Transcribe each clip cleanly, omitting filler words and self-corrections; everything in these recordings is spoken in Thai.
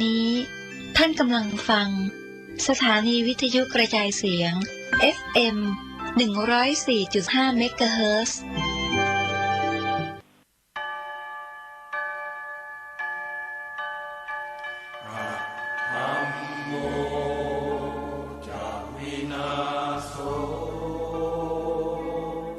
นี้ท่านกำลังฟังสถานีวิทยุกระจายเสียง FM 104.5 เมกะเฮิรตซ์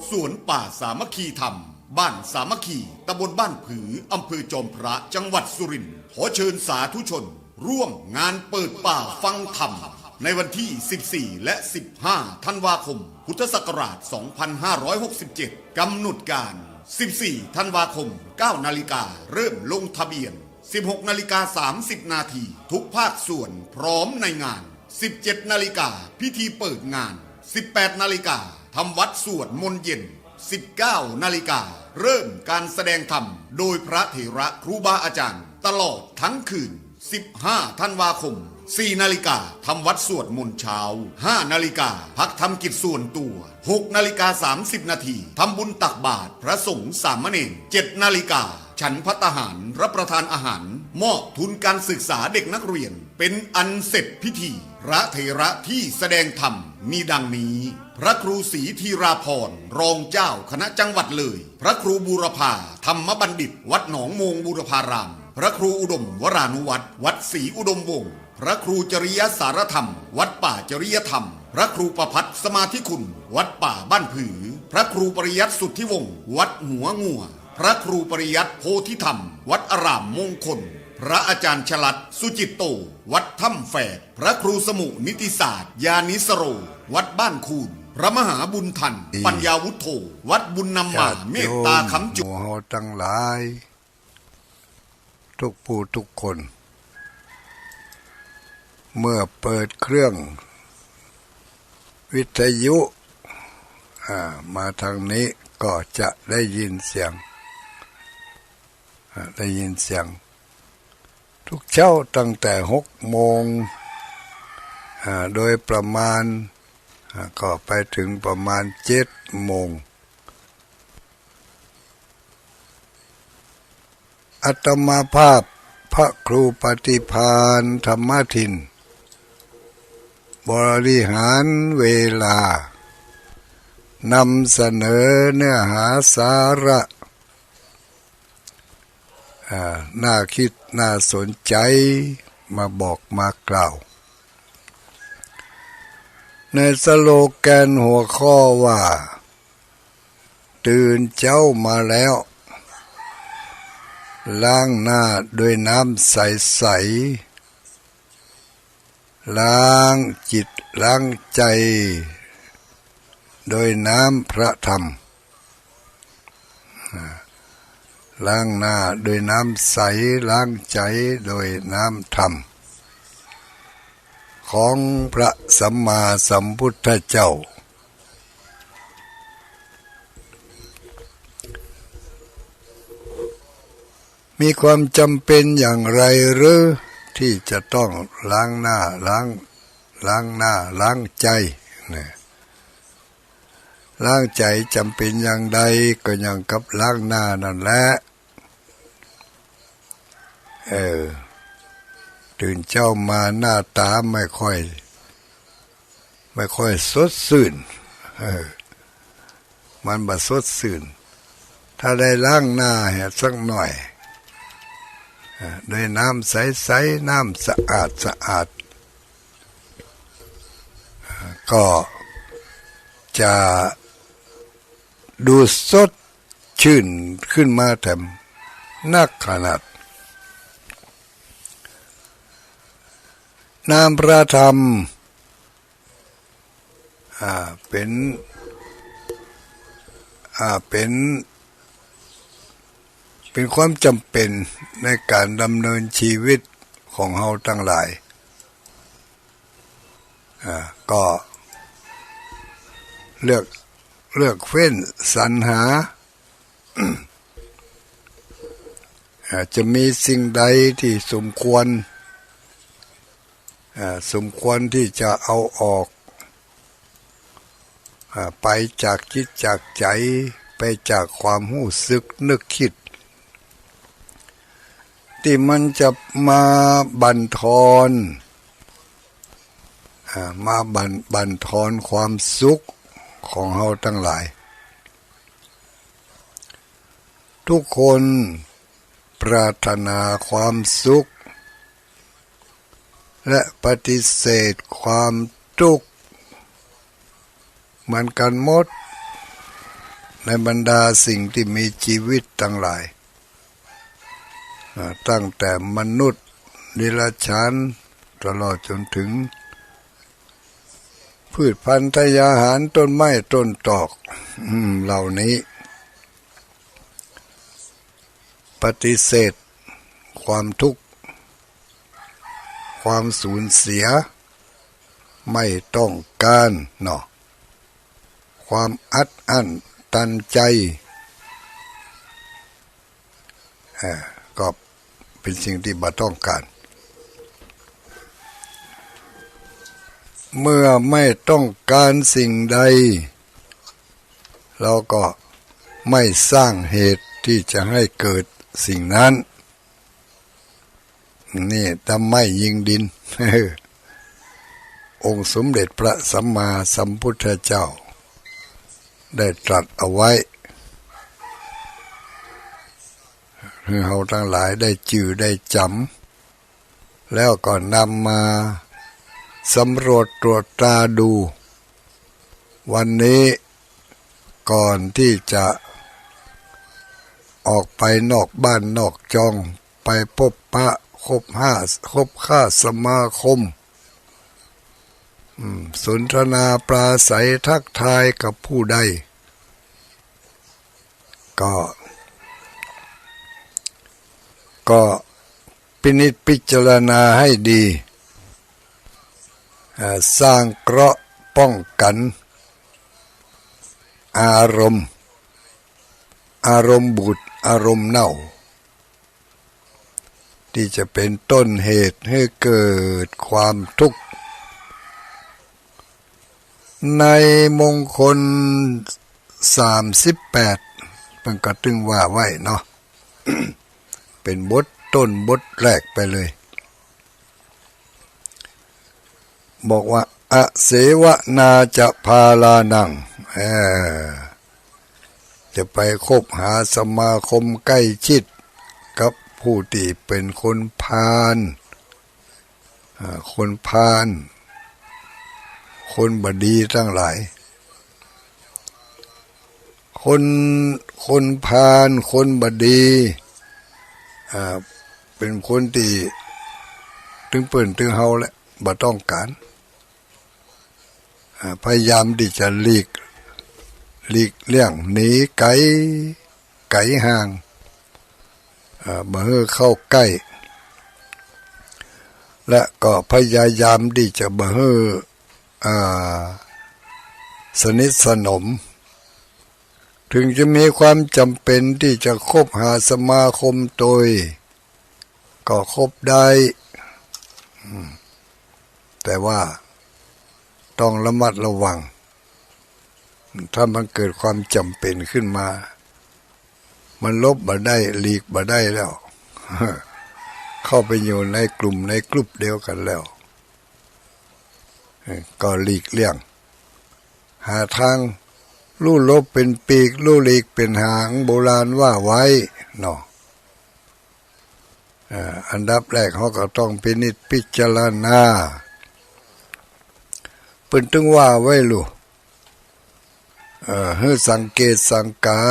สวนป่าสามัคคีธรรมบ้านสามัคคีตำบลบ้านผืออำเภอจอมพระจังหวัดสุรินทร์ขอเชิญสาธุชนร่วมงานเปิดป่าฟังธรรมในวันที่ 14 และ 15 ธันวาคม พุทธศักราช 2567 กำหนดการ 14 ธันวาคม 9 นาฬิกาเริ่มลงทะเบียน 16 นาฬิกา 30 นาทีทุกภาคส่วนพร้อมในงาน 17 นาฬิกาพิธีเปิดงาน 18 นาฬิกาทำวัดสวดมนต์เย็น 19 นาฬิกาเริ่มการแสดงธรรมโดยพระเถระครูบาอาจารย์ตลอดทั้งคืน 15 ธันวาคม 4 นาฬิกาทำวัดสวดมนต์เช้า 5 นาฬิกาพักทำกิจส่วนตัว 6 นาฬิกา 30 นาทีทำบุญตักบาตรพระสงฆ์สามเณร 7 นาฬิกาฉันภัตตาหารรับประทานอาหารมอบทุนการศึกษาเด็กนักเรียนเป็นอันเสร็จพิธีพระเถระที่แสดงธรรมมีดังนี้พระครูศรีธีราพรรองเจ้าคณะจังหวัดเลยพระครูบูรพาธรรมบัณฑิตวัดหนองโมงบูรพารามพระครูอุดมวรานุวัตรวัดศรีอุดมวงศ์พระครูจริยสารธรรมวัดป่าจริยธรรมพระครูประภัตสมาธิคุณวัดป่าบ้านผือพระครูปริยัติสุทธิวงศ์วัดหัวงัวพระครูปริยัติโพธิธรรมวัดอารามมงคลพระอาจารย์ฉลัดสุจิตโตวัดถ้ำแฝดพระครูสมุนิติศาสตร์ยานิสโรวัดบ้านคูนพระมหาบุญทันปัญญาวุฒโธวัดบุญนำมาเมตตาคำจุหมู่เฮาทั้งหลายทุกผู้ทุกคนเมื่อเปิดเครื่องวิทยุมาทางนี้ก็จะได้ยินเสียงทุกเช้าตั้งแต่6 โมงโดยประมาณก็ไปถึงประมาณ7 โมงอาตมาภาพพระครูปฏิภาณธรรมทินบริหารเวลานำเสนอเนื้อหาสาระน่าคิดน่าสนใจมาบอกมากล่าวในสโลแกนหัวข้อว่าตื่นเจ้ามาแล้วล้างหน้าด้วยน้ำใสๆล้างจิตล้างใจโดยน้ำพระธรรมล้างหน้าโดยน้ำใสล้างใจโดยน้ำธรรมของพระสัมมาสัมพุทธเจ้ามีความจำเป็นอย่างไรหรือที่จะต้องล้างหน้าล้างใจเนี่ยล้างใจจำเป็นอย่างใดก็อย่างกับล้างหน้านั่นแหละตื่นเช้ามาหน้าตาไม่ค่อยสดชื่นมันบ่สดชื่นถ้าได้ล้างหน้าให้สักหน่อยด้วยน้ำใสๆน้ำสะอาดก็จะดูสดชื่นขึ้นมาแถมนักขนาดน้ำพระธรรมเป็นความจำเป็นในการดำเนินชีวิตของเฮาทั้งหลายก็เลือกเฟ้นสรรหา จะมีสิ่งใดที่สมควรที่จะเอาออกไปจากจิตจากใจไปจากความรู้สึกนึกคิด ที่มันจะมาบั่นทอนมาบั่นทอนความสุขของเราทั้งหลายทุกคนปรารถนาความสุขและปฏิเสธความทุกข์เหมือนกันหมดในบรรดาสิ่งที่มีชีวิตทั้งหลายตั้งแต่มนุษย์เดรัจฉานตลอดจนถึงพืชพันธุ์ทายาหารต้นไม้ต้นตอกเหล่านี้ปฏิเสธความทุกข์ความสูญเสียไม่ต้องการเนาะความอัดอั้นตันใจก็เป็นสิ่งที่บ่ต้องการเมื่อไม่ต้องการสิ่งใดเราก็ไม่สร้างเหตุที่จะให้เกิดสิ่งนั้นนี่ทำไม่ยิงดิน องค์สมเด็จพระสัมมาสัมพุทธเจ้าได้ตรัสเอาไว้ให้เราทั้งหลายได้จื่อได้จำแล้วก็นำมาสำรวจตรวจตราดูวันนี้ก่อนที่จะออกไปนอกบ้านนอกจองไปพบปะคบค้าสมาคมสนทนาปราศัยทักทายกับผู้ใดก็พินิจพิจารณาให้ดีสร้างเกราะป้องกันอารมณ์บูดอารมณ์เน่าที่จะเป็นต้นเหตุให้เกิดความทุกข์ในมงคล38เพิ่งกระตึงว่าไว้เนาะ เป็นบทต้นบทแรกไปเลยบอกว่าอเสวนาจะพาลานังจะไปคบหาสมาคมใกล้ชิดกับผู้ที่เป็นคนพาลคนบดีทั้งหลายคนพาลคนบดีเป็นคนที่ถึงเปิ่นถึงเฮาแหละบ่ต้องการพยายามที่จะหลีกเลี่ยงหนีไกลห่างบ่ให้เข้าใกล้และก็พยายามที่จะบ่ให้สนิทสนมถึงจะมีความจำเป็นที่จะคบหาสมาคมโดยก็คบได้แต่ว่าต้องระมัดระวังถ้ามันเกิดความจำเป็นขึ้นมามันลบบ่ได้หลีกบ่ได้แล้ว เข้าไปอยู่ในกลุ่มในกลุ่มเดียวกันแล้วก็หลีกเลี่ยงหาทางลู่ลบเป็นปีกลู่หลีกเป็นหางโบราณว่าไว้เนาะอันดับแรกเขาก็ต้องพินิจพิจารณาเพิ่นถึงว่าไว้ลูให้สังเกตสังกา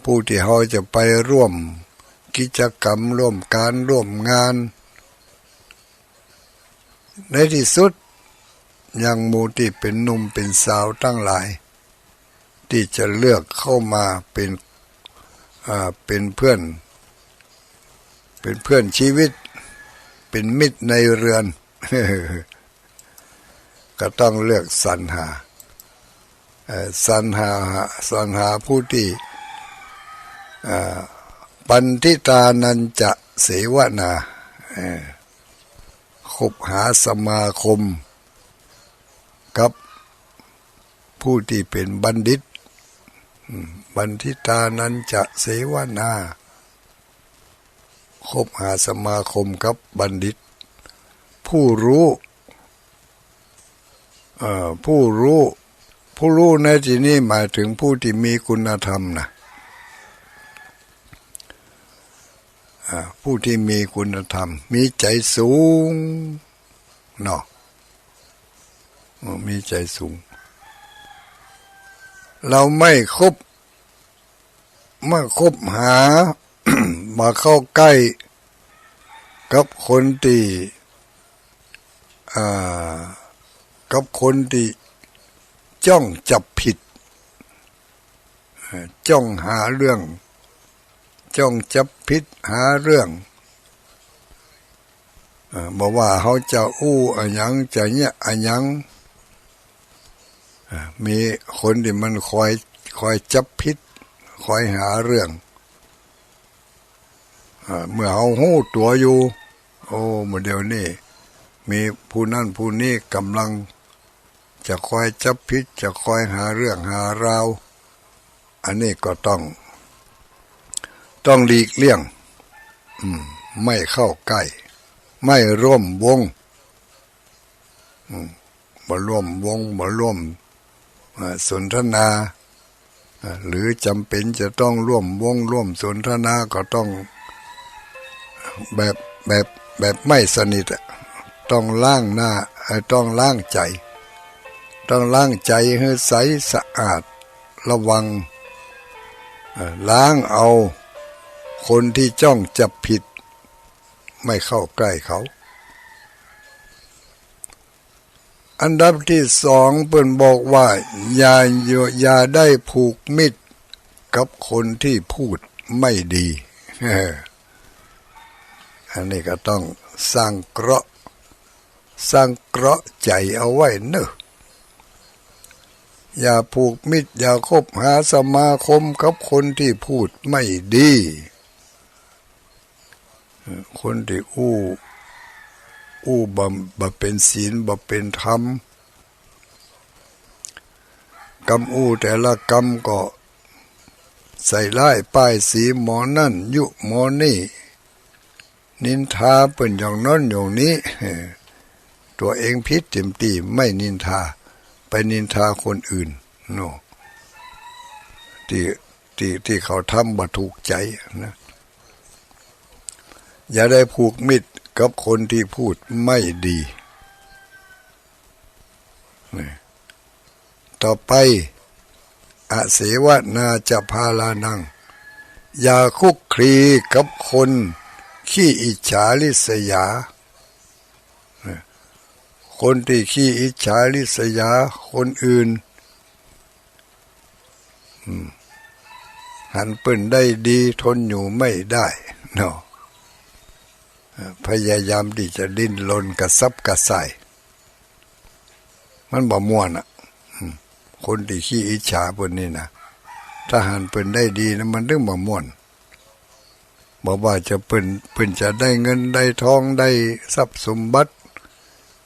ผู้ที่เขาจะไปร่วมกิจกรรมร่วมการร่วมงานในที่สุดยังหมู่ที่เป็นหนุ่มเป็นสาวทั้งหลายที่จะเลือกเข้ามาเป็นเพื่อนชีวิตเป็นมิตรในเรือน ก็ต้องเลือกสรรหาผู้ที่ปันทิตานันจะเสวนาคบหาสมาคมกับผู้ที่เป็นบัณฑิตบันทิตานันจะเสวนา คบหาสมาคมกับบัณฑิตผู้รู้ผู้รู้ในที่นี้หมายถึงผู้ที่มีคุณธรรมนะผู้ที่มีคุณธรรมมีใจสูงเนาะมีใจสูงเราไม่คบหา มาเข้าใกล้กับคนที่จ้องจับผิดจ้องหาเรื่องจ้องจับผิดหาเรื่องบอกว่าเขาจะอู้อะหยังจะเนี่ยอะหยังมีคนที่มันคอยจับผิดคอยหาเรื่องเมื่อเขาหู้ตัวอยู่โอ้เมื่อเดี๋ยวนี้มีผู้นั่นผู้นี้กำลังจะคอยจับผิดจะคอยหาเรื่องหาราวอันนี้ก็ต้องหลีกเลี่ยงไม่เข้าใกล้ไม่ร่วมวงบ่ร่วมวงบ่ร่วมสนทนาหรือจำเป็นจะต้องร่วมวงร่วมสนทนาก็ต้องแบบไม่สนิทต้องล้างหน้าต้องล้างใจให้ใสสะอาดระวังล้างเอาคนที่จ้องจับผิดไม่เข้าใกล้เขาอันดับที่สองเพิ่นบอกว่าอย่าได้ผูกมิตรกับคนที่พูดไม่ดีอันนี้ก็ต้องสร้างเกราะใจเอาไว้เนอะอย่าผูกมิตรอย่าคบหาสมาคมกับคนที่พูดไม่ดีคนที่บ่เป็นศีลบ่เป็นธรรมกรรมแต่ละกรรมก็ใส่ร้ายป้ายสีหมอนั่นยุหมอนี่นินทาเป็นอย่างนั้นอย่างนี้ตัวเองผิดเต็มตีไม่นินทาไปนินทาคนอื่นโน่ที่เขาทำบ่ถูกใจนะอย่าได้ผูกมิตรกับคนที่พูดไม่ดีต่อไปอเสวนาจะพาลานังอย่าคุกคลีกับคนขี้อิจฉาริษยาคนที่ขี้อิจฉาริษยาคนอื่นหันเปิ้นได้ดีทนอยู่ไม่ได้เนาะพยายามที่จะดิ้นรนกระซับกระส่ายมันบ่ม่วนคนที่ขี้อิจฉาเปิ้นนี่นะถ้าหันเปิ้นได้ดีนะมันถึงบ่ม่วนบอกว่าจะเปิ้นจะได้เงินได้ทองได้ทรัพย์สมบัติ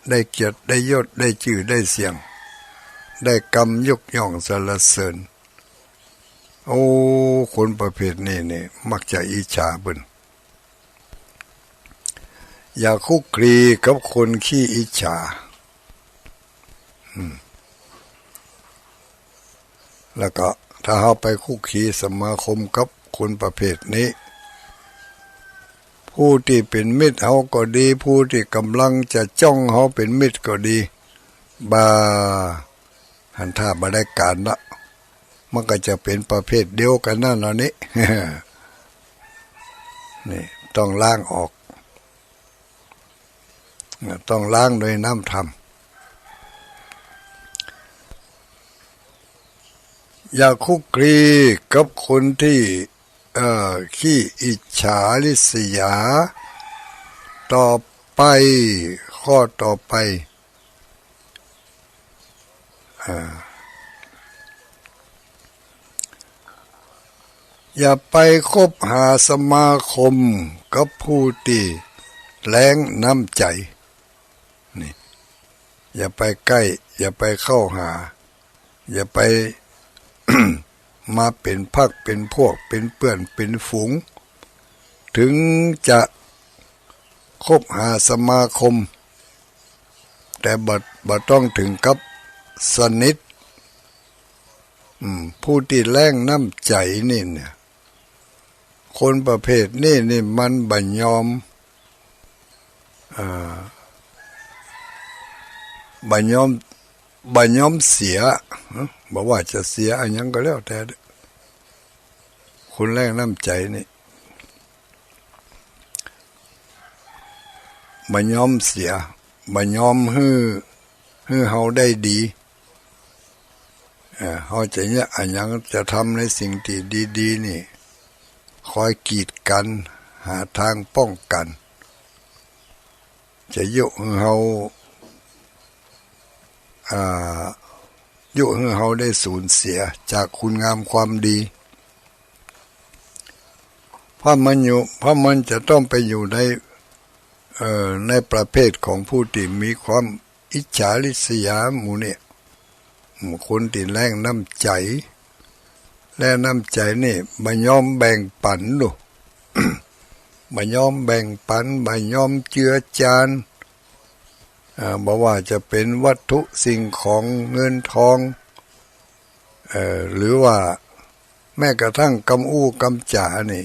ได้เกียรติได้ยศได้ชื่อได้เสียงได้กรรมยกย่องสรรเสริญโอ้คนประเภทนี้นี่มักจะอิจฉาเปิ้นอย่าคุกคีกับคนขี้อิจฉาแล้วก็ถ้าเฮาไปคุกคีสมาคมกับคนประเภทนี้ผู้ที่เป็นมิตรเฮาก็ดีผู้ที่กำลังจะจ้องเฮาเป็นมิตรก็ดีหันท่าบ่ได้การละมันก็จะเป็นประเภทเดียวกันนั่นล่ะนี่ นี่ต้องล้างออกต้องล้างด้วยน้ำธรรมอย่าคุกคีกับคนที่ขี้อิจฉาริษยาต่อไปข้อต่อไปอย่าไปคบหาสมาคมกับผู้ที่แรงน้ำใจนี่อย่าไปใกล้อย่าไปเข้าหาอย่าไป มาเป็นพรรคเป็นพวกเป็นเพื่อนเป็นฝูง ถึงจะคบหาสมาคมแต่บ่ต้องถึงกับสนิทผู้ที่แรงน้ำใจนี่เนี่ยคนประเภทนี้นี่มันบ่ยอมบ่ยอมเสียบอกว่าจะเสียอันยังก็แล้วแต่คนแรงน้ำใจนี่บ่ยอมเสียบ่ยอมให้เฮาได้ดีเฮาจะเนี่ยอันยังจะทำในสิ่งที่ดีๆนี่คอยกีดกันหาทางป้องกันจะยุให้เฮายุให้เฮาได้สูญเสียจากคุณงามความดีเพราะมันจะต้องไปอยู่ในประเภทของผู้ที่มีความอิจฉาริษยาหมู่เนี่ยคนที่แรงน้ำใจและน้ำใจนี่บ่ยอมแบ่งปันดู บ่ยอมแบ่งปันบ่ยอมเจือจานบ่ว่าจะเป็นวัตถุสิ่งของเงินทองหรือว่าแม้กระทั่งกำอู้กำจ๋านี่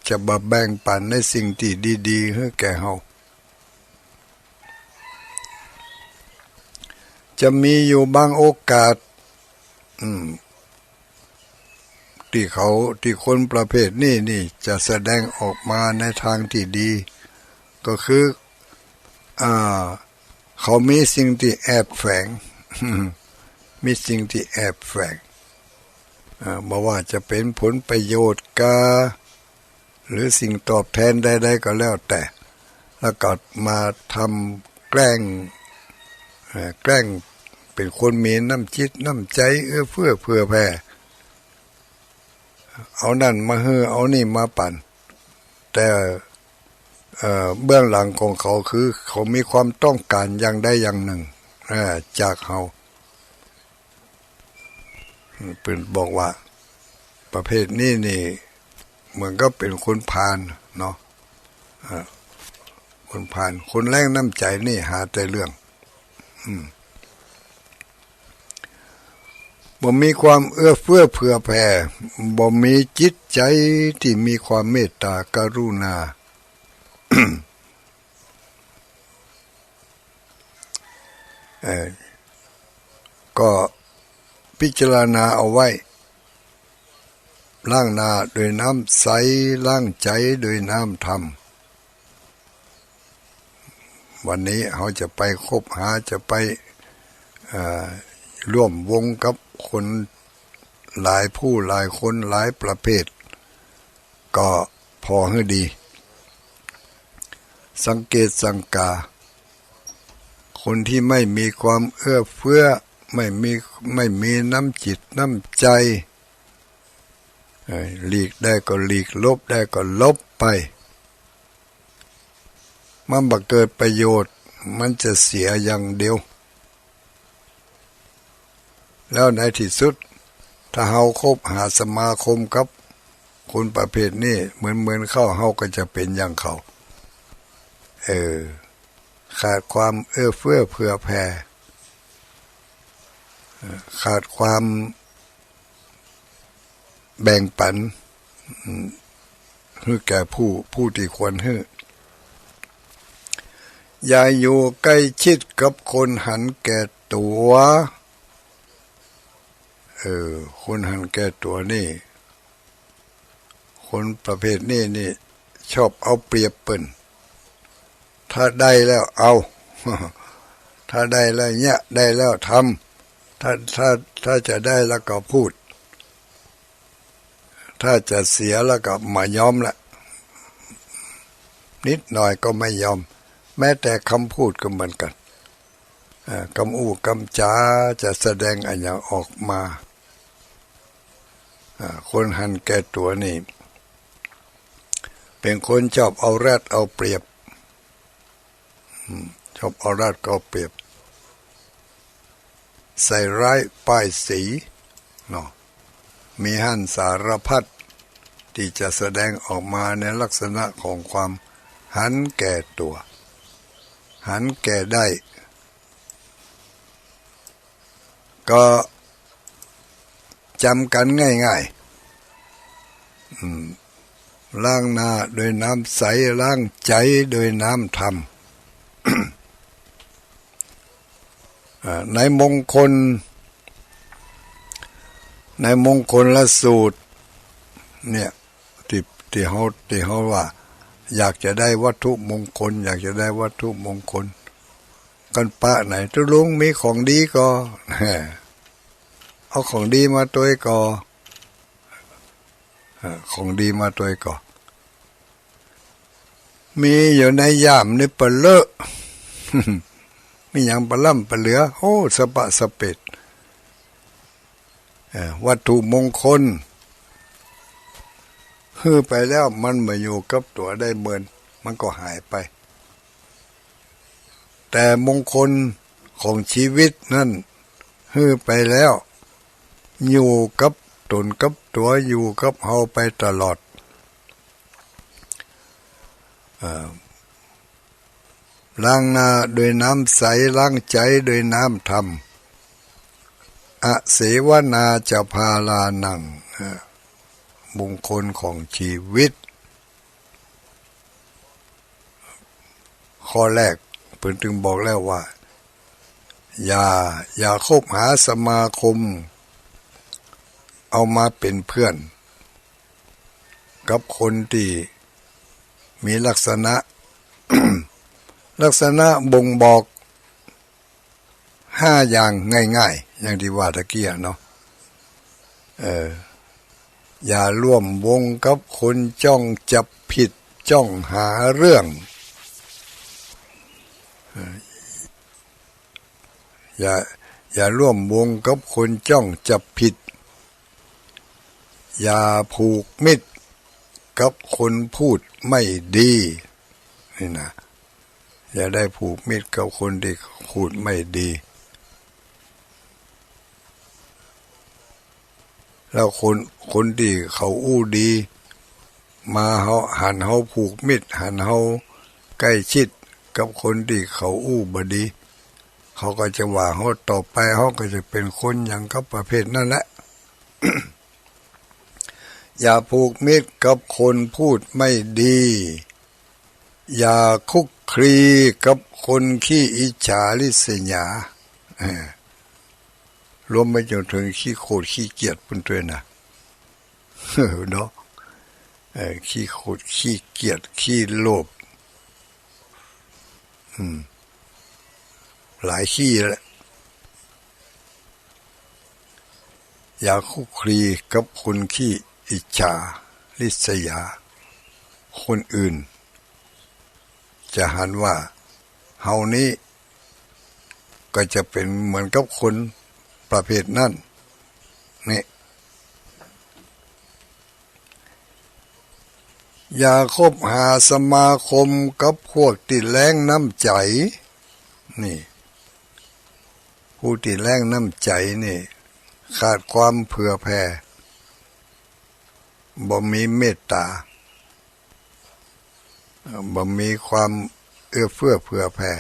จะบ่แบ่งปันในสิ่งที่ดีๆให้แก่เฮาจะมีอยู่บางโอกาสที่คนประเภทนี้จะแสดงออกมาในทางที่ดีก็คือเขามีสิ่งที่แอบแฝง มีสิ่งที่แอบแฝงบ่ว่าจะเป็นผลประโยชน์หรือสิ่งตอบแทนใดๆก็แล้วแต่แล้วก็มาทำแกล้งเป็นคนมีน้ำจิตน้ำใจเอื้อเฟื้อเผื่อแผ่เอานั่นมาเอานี่มาปั่นแต่เบื้องหลังของเขาคือเขามีความต้องการอย่างใดอย่างหนึ่งจากเขาเพิ่นบอกว่าประเภทนี้นี่เหมือนก็เป็นคนพาลเนาะคนพาลคนแรงน้ำใจนี่หาแต่เรื่องบ่มีความเอื้อเฟื้อเผื่อแผ่บ่มีจิตใจที่มีความเมตตากรุณา ก็พิจารณาเอาไว้ล้างหน้าด้วยน้ำใสล้างใจด้วยน้ำธรรมวันนี้เขาจะไปคบหาจะไปร่วมวงกับคนหลายผู้หลายคนหลายประเภทก็พอให้ดีสังเกตสังกาคนที่ไม่มีความเอื้อเฟื้อไม่มีน้ำจิตน้ำใจหลีกได้ก็หลีกลบได้ก็ลบไปมันบ่เกิดประโยชน์มันจะเสียอย่างเดียวแล้วในที่สุดถ้าเฮาคบหาสมาคมกับคนประเภทนี้เหมือนเข้าเฮาก็จะเป็นอย่างเขาขาดความเอื้อเฟื้อเผื่อแผ่ขาดความแบ่งปันให้แก่ผู้ที่ควรให้อย่าอยู่ใกล้ชิดกับคนหันแก่ตัวคนหันแก่ตัวนี่คนประเภทนี้ชอบเอาเปรียบเปิ้นถ้าได้แล้วเอา ถ้าได้แล้วเนี่ยได้แล้วทำถ้าจะได้แล้วก็พูดถ้าจะเสียแล้วก็มายอมละนิดหน่อยก็ไม่ยอมแม้แต่คำพูดก็เหมือนกันคำอู้คำจาจะแสดงอะไรออกมาคนหันแก่ตัวนี่เป็นคนชอบเอาแรดเอาเปรียบชอบเอาแรดเอาเปรียบใส่ร้ายป้ายสีเนาะมีหั่นสารพัด ที่จะแสดงออกมาในลักษณะของความหันแก่ตัวหันแก่ได้ก็จำกันง่ายๆล้างหน้าโดยน้ำใสล้างใจโดยน้ำธรรม ในมงคลละสูตรเนี่ยที่เขาว่าอยากจะได้วัตถุมงคลอยากจะได้วัตถุมงคลกันปะไหนทุลุงมีของดีก็เอาของดีมาตัวก็ของดีมาตัวก็มีอยู่ในย่ามนี่เปลเลอะ มีอย่างปลล่ำปลเหลือโอ้สะปะสะเป็ดวัตถุมงคลฮือไปแล้วมันมาอยู่กับตัวได้เหมือนมันก็หายไปแต่มงคลของชีวิตนั่นฮือไปแล้วอยู่กับตนกับตัวอยู่กับเฮาไปตลอดล้างหน้าโดยน้ำใสล้างใจโดยน้ำธรรมอเสวนาจะพาลานังมงคลของชีวิตข้อแรกเพิ่นถึงบอกแล้วว่าอย่าคบหาสมาคมเอามาเป็นเพื่อนกับคนที่มีลักษณะ บ่งบอก5อย่างง่ายๆอย่างที่ว่าตะกี้เนาะอย่าร่วมวงกับคนจ้องจับผิดจ้องหาเรื่องอย่าร่วมวงกับคนจ้องจับผิดอย่าผูกมิตรกับคนพูดไม่ดีนี่นะอย่าได้ผูกมิตรกับคนที่พูดไม่ดีแล้วคนที่เขาอู้ดีมาหันเฮาผูกมิตรหันเฮาใกล้ชิดกับคนที่เขาอู้บดีเขาก็จะว่าเฮาต่อไปเฮาก็จะเป็นคนอย่างกับประเภทนั่นแหละ อย่าผูกมิตรกับคนพูดไม่ดีอย่าคุกคลีกับคนขี้อิจฉาริษยารวมไปจนถึงขี้โคตรขี้เกียจปุ่นด้วยนะเนาะขี้โคตรขี้เกียจขี้โลภหลายขี้แหละอย่าคุกคลีกับคนขี้อิจฉาริษยาคนอื่นจะหันว่าเฮานี้ก็จะเป็นเหมือนกับคนประเภทนั้นนี่อย่าคบหาสมาคมกับพวกที่แรงน้ำใจนี่ผู้ที่แรงน้ำใจนี่ขาดความเผื่อแผ่บ่มีเมตตาบ่มีความเอื้อเฟื้อเผื่อแผ่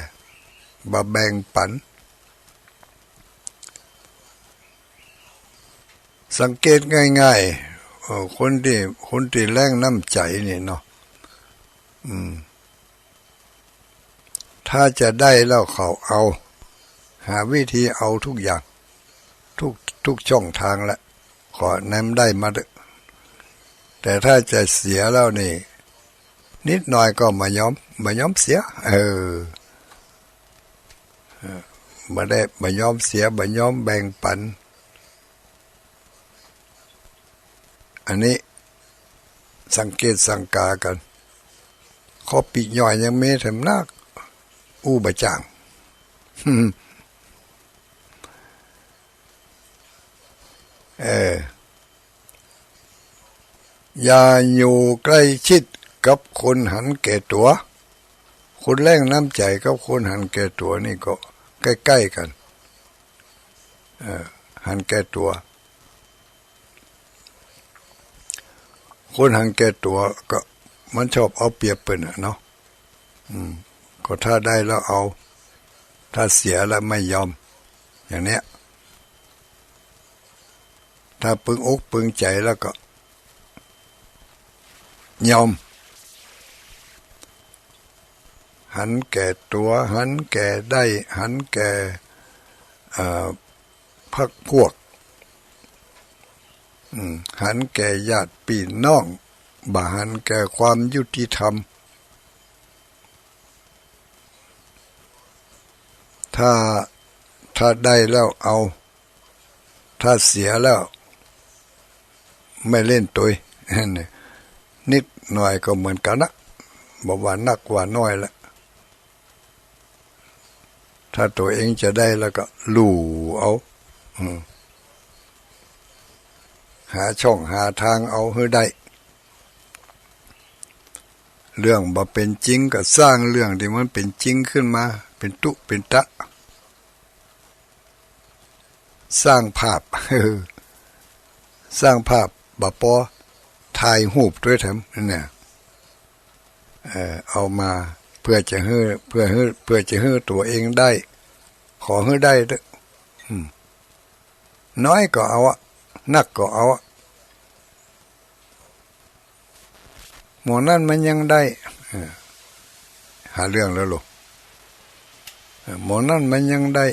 บ่แบ่งปันสังเกตง่ายๆคนที่แรงน้ำใจนี่เนาะถ้าจะได้แล้วเขาเอาหาวิธีเอาทุกอย่างทุกช่องทางละขอแนมได้มาแต่ถ้าจะเสียแล้วนี่นิดหน่อยก็มายอมเสียมาได้มายอมเสียมายอมแบ่งปันอันนี้สังเกตสังกากันข้อปีกย่อยยังไม่ทำนักอู้บะจ่าง อย่าอยู่ใกล้ชิดกับคนหันแก่ตัวคนแรงน้ำใจกับคนหันแก่ตัวนี่ก็ใกล้ๆกันหันแก่ตัว คนหังแก่ตัวก็มันชอบเอาเปรียบเปิ้นเนาะก็ถ้าได้แล้วเอาถ้าเสียแล้วไม่ยอมอย่างเนี้ยถ้าปึงอกปึงใจแล้วก็ยอมหันแก่ตัวหันแก่ได้หันแก่พรรคพวกหันแก่ญาติพี่น้องบ่หันแก่ความยุติธรรมถ้าได้แล้วเอาถ้าเสียแล้วไม่เล่นตัวนิดหน่อยก็เหมือนกันนะบอกว่านักกว่าน้อยละถ้าตัวเองจะได้แล้วก็ลู่เอาหาช่องหาทางเอาให้ได้เรื่องบ่เป็นจริงก็สร้างเรื่องที่มันเป็นจริงขึ้นมาเป็นตุเป็นตะสร้างภาพสร้างภาพบ่พอถ่ายรูปด้วยแถมเนี่ยเอามาเพื่อจะให้ตัวเองได้ขอให้ได้ด้วยน้อยก็เอาอะนักก็เอาอะหมอนั่นมันยังได้หาเรื่องแล้วลูกหมอนั่นมันยังได้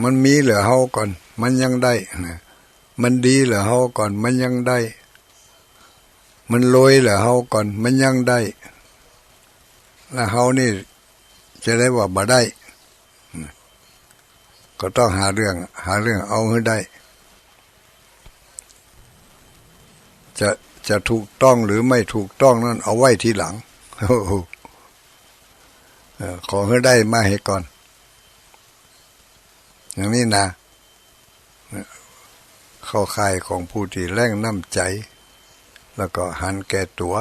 มันมีเหลือเฮาก่อนมันยังได้มันดีเหลือเฮาก่อนมันยังได้มันรวยเหลือเฮาก่อนมันยังได้แล้วเฮานี่จะได้ว่าบ่ได้ก็ต้องหาเรื่องเอาให้ได้จะถูกต้องหรือไม่ถูกต้องนั่นเอาไว้ทีหลังขอให้ได้มาให้ก่อนอย่างนี้นะเข้าข่ายของผู้ที่แรงน้ำใจแล้วก็หันแก่ตัว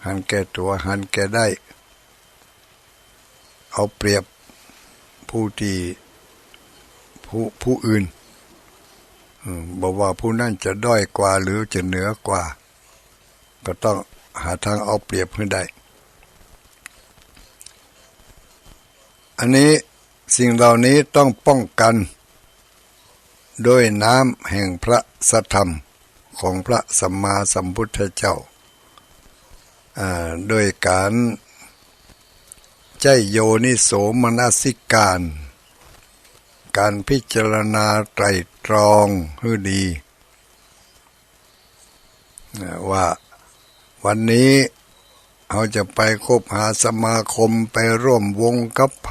หันแก่ได้เอาเปรียบผู้ที่ผู้อื่นบอกว่าผู้นั้นจะด้อยกว่าหรือจะเหนือกว่าก็ต้องหาทางเอาเปรียบให้ได้อันนี้สิ่งเหล่านี้ต้องป้องกันโดยน้ำแห่งพระสัทธรรมของพระสัมมาสัมพุทธเจ้าโดยการใจโยนิโสมนสิการพิจารณาไตรตรองให้ดีว่าวันนี้เราจะไปคบหาสมาคมไปร่วมวงกับไผ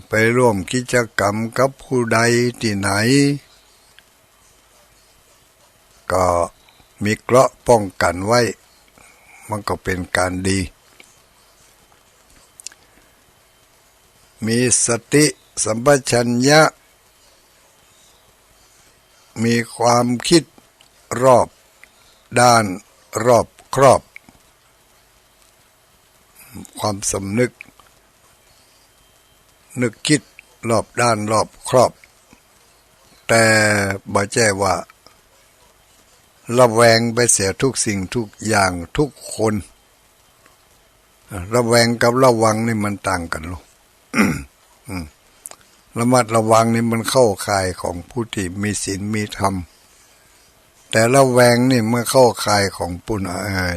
ไปร่วมกิจกรรมกับผู้ใดที่ไหนก็มีเกราะป้องกันไว้มันก็เป็นการดีมีสติสัมปชัญญะมีความคิดรอบด้านรอบครอบความสำนึกคิดรอบด้านรอบครอบแต่บ่ใช่ว่าระแวงไปเสียทุกสิ่งทุกอย่างทุกคนระแวงกับระวังนี่มันต่างกันลูก ระมัดระวังนี่มันเข้าข่ายของผู้ที่มีศีลมีธรรมแต่ระแวงนี่เมื่อเข้าข่ายของปุณ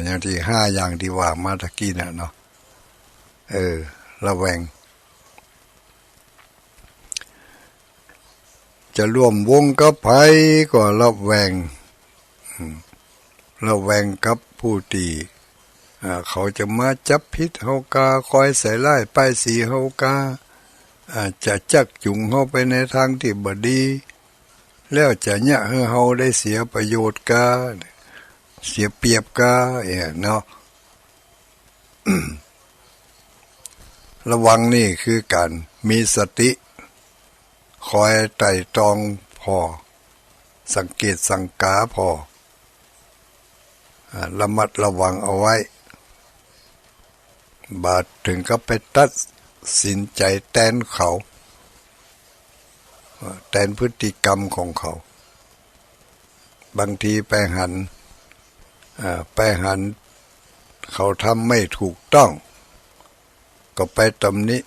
อย่างที่5อย่างที่ว่ามาตะกี้น่ะเนาะระแวงจะร่วมวงกับไผก็ระแวงกับผู้ที่เขาจะมาจับผิดเฮากาคอยใส่ร้ายป้ายสีเฮากาจะจักจุงเฮาไปในทางที่บ่ดีแล้วจะเนี่ยให้เฮาได้เสียประโยชน์กาเสียเปรียบกาเนาะ ระวังนี่คือการมีสติคอยไตร่ตรองพอสังเกตสังกาพอระมัดระวังเอาไว้บาดถึงก็ไปตัดสินใจแทนเขาแทนพฤติกรรมของเขา บางทีไปหันเขาทำไม่ถูกต้องก็ไปตำหนิ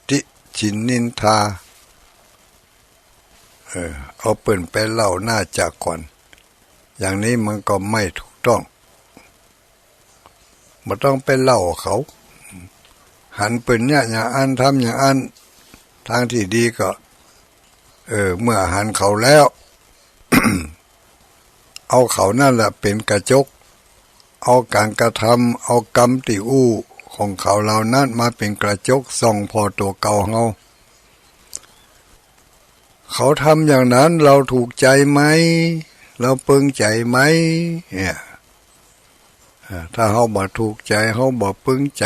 ติฉินนินทาเอาเปิ่นไปเล่าหน้าจากก่อนอย่างนี้มันก็ไม่ถูกต้องมันต้องไปเล่าเขาหันเปิ่นเนี่ยอย่างอันทำอย่างอันทางที่ดีก็เมื่อหันเขาแล้ว เอาเขานั่นแหละเป็นกระจกเอาการกระทำเอากรรมติอู้ของเขาเหล่านั้นมาเป็นกระจกส่องพอตัวเก่าเขาทำอย่างนั้นเราถูกใจไหมเราปึงใจไหมเนี่ยถ้าเขาบ่ถูกใจเขาบ่ปึงใจ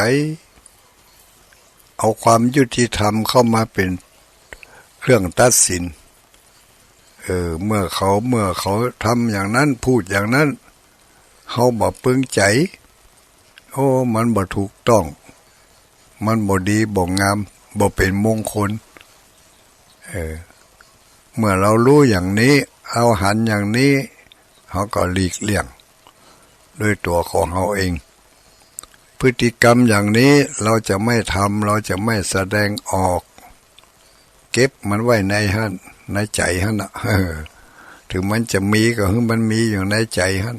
เอาความยุติธรรมเข้ามาเป็นเครื่องตัดสินเมื่อเขาทำอย่างนั้นพูดอย่างนั้นเขาบ่ปึงใจโอ้มันบ่ถูกต้องมันบ่ดีบ่งามบ่เป็นมงคลเมื่อเรารู้อย่างนี้เอาหันอย่างนี้เขาก็หลีกเลี่ยงด้วยตัวของเขาเองพฤติกรรมอย่างนี้เราจะไม่ทำเราจะไม่แสดงออกเก็บมันไว้ในใจฮั่นน่ะถึงมันจะมีก็คือมันมีอยู่ในใจฮั่น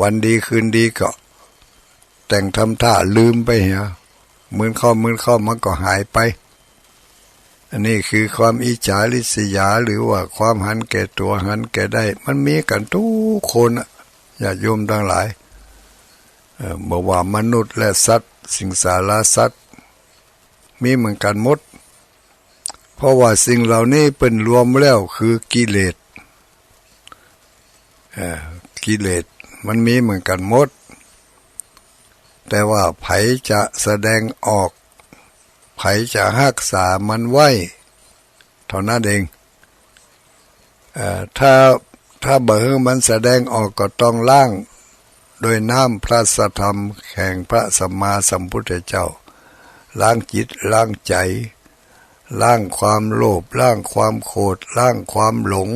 วันดีคืนดีก็แต่งทำท่าลืมไปเหรอมือเข้ามันก็หายไปอันนี้คือความอิจฉาริษยาหรือว่าความหันแก่ตัวหันแก่ได้มันมีกันทุกคนญาติโยมทั้งหลายบอกว่ามนุษย์และสัตว์สิงสารสัตว์มีเหมือนกันหมดเพราะว่าสิ่งเหล่านี้เป็นรวมแล้วคือกิเลสมันมีเหมือนกันหมดแต่ว่าไผจะแสดงออกไผจะรักษามันไว้เท่านั้นเองถ้าบ่ให้มันแสดงออกก็ต้องล้างโดยน้ำพระสัทธรรมแห่งพระสัมมาสัมพุทธเจ้าล้างจิตล้างใจล้างความโลภล้างความโกรธล้างความหลง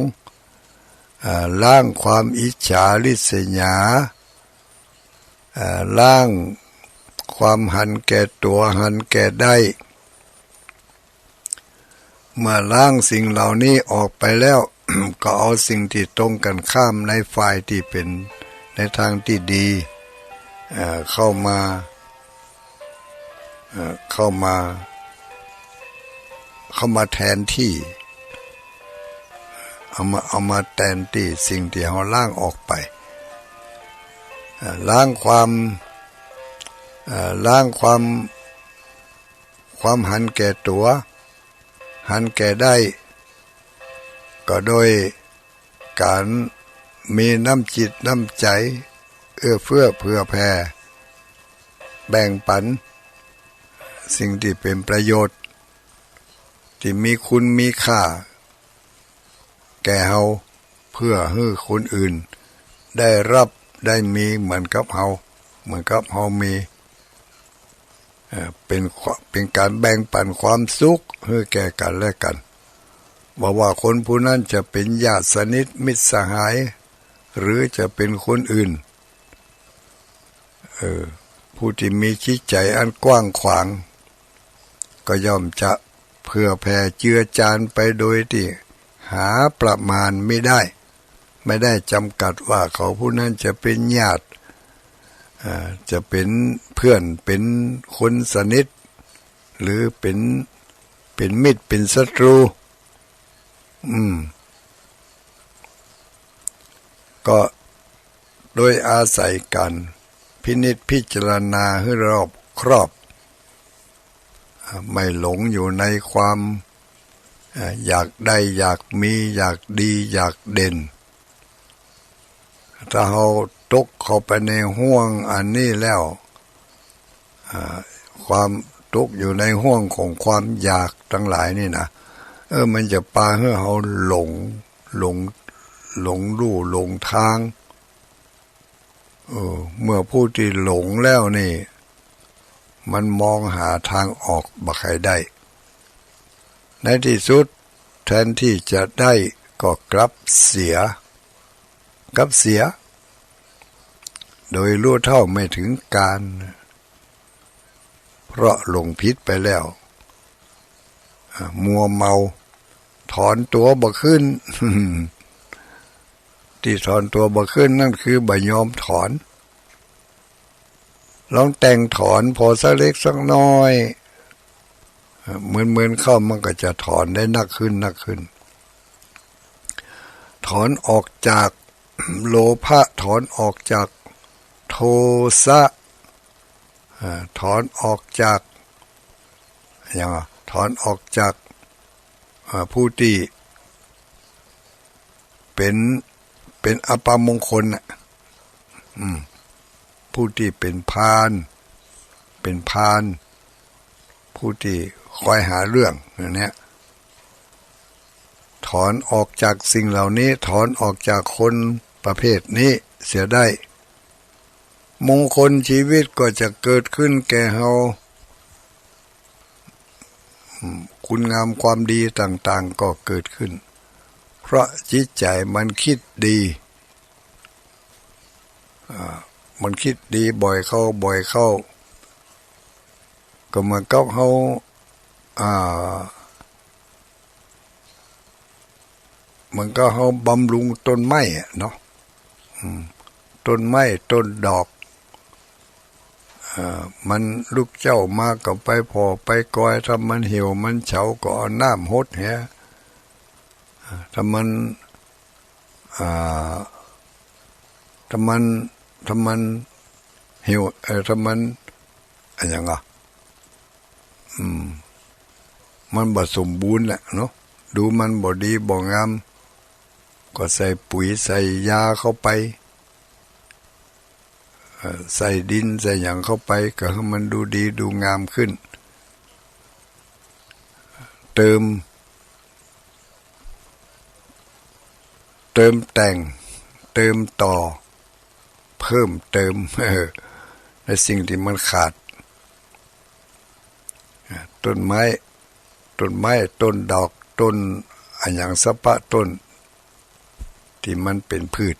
ล้างความอิจฉาริษยาล้างความหันแก่ตัวหันแก่ได้เมื่อล้างสิ่งเหล่านี้ออกไปแล้ว ก็เอาสิ่งที่ตรงกันข้ามในฝ่ายที่เป็นในทางที่ดีเข้ามาแทนที่เอามาแทนที่สิ่งที่เราล้างออกไปล้างความหันแก่ตัวหันแก่ได้ก็โดยการมีน้ำจิตน้ำใจเอื้อเฟื้อเผื่อแผ่แบ่งปันสิ่งที่เป็นประโยชน์ที่มีคุณมีค่าแก่เฮาเพื่อให้คนอื่นได้รับได้มีเหมือนกับเฮามีเป็นการแบ่งปันความสุขให้แก่กันและกันว่าคนผู้นั้นจะเป็นญาติสนิทมิตรสหายหรือจะเป็นคนอื่นผู้ที่มีจิตใจอันกว้างขวางก็ย่อมจะเผื่อแผ่เจือจานไปโดยที่หาประมาณไม่ได้จำกัดว่าเขาผู้นั้นจะเป็นญาติจะเป็นเพื่อนเป็นคนสนิทหรือเป็นมิตรเป็นศัตรูก็โดยอาศัยกันพินิจพิจารณาให้รอบครอบไม่หลงอยู่ในความอยากได้อยากมีอยากดีอยากเด่นถ้าเราตกเข้าไปในห่วงอันนี้แล้วความตกอยู่ในห่วงของความอยากทั้งหลายนี่นะมันจะพาให้เราหลงลู่หลงทางเมื่อผู้ที่หลงแล้วนี่มันมองหาทางออกบ่ใครได้ในที่สุดแทนที่จะได้ ก็กลับเสียโดยรู้เท่าไม่ถึงการเพราะหลงผิดไปแล้วมัวเมาถอนตัวบ่ขึ้น ที่ถอนตัวบ่ขึ้นนั่นคือบ่ยอมถอนลองแต่งถอนพอสักเล็กสักน้อยเหมือนเข้ามันก็จะถอนได้นักขึ้นถอนออกจากโลภะถอนออกจากโทสะถอนออกจากถอนออกจากผู้ที่เป็นอัปมงคลผู้ที่เป็นพาลผู้ที่คอยหาเรื่องอย่างนี้ถอนออกจากสิ่งเหล่านี้ถอนออกจากคนประเภทนี้เสียได้มงคลชีวิตก็จะเกิดขึ้นแก่เฮาคุณงามความดีต่างๆก็เกิดขึ้นเพราะจิตใจมันคิดดีมันคิดดีบ่อยเข้าก็เหมือนกับเฮามันก็เฮาบำรุงต้นไม้เนาะต้นไม้ต้นดอกมันลูกเจ้ามาก็ไปพอไปกอยถ้ามันเหี่ยวมันเฉาก็เอาน้ำหดแหถ้ามันเหี่ยวถ้ามันอะไรอย่างมันบ่สมบูรณ์แหละเนาะดูมันบ่ดีบ่งามก็ใส่ปุ๋ยใส่ยาเข้าไปใส่ดินใส่หยังเข้าไปก็ให้มันดูดีดูงามขึ้นเติมแต่งเติมต่อเพิ่มเติมในสิ่งที่มันขาดต้นไม้ต้นดอกต้นอันอย่างสะปะต้นที่มันเป็นพืช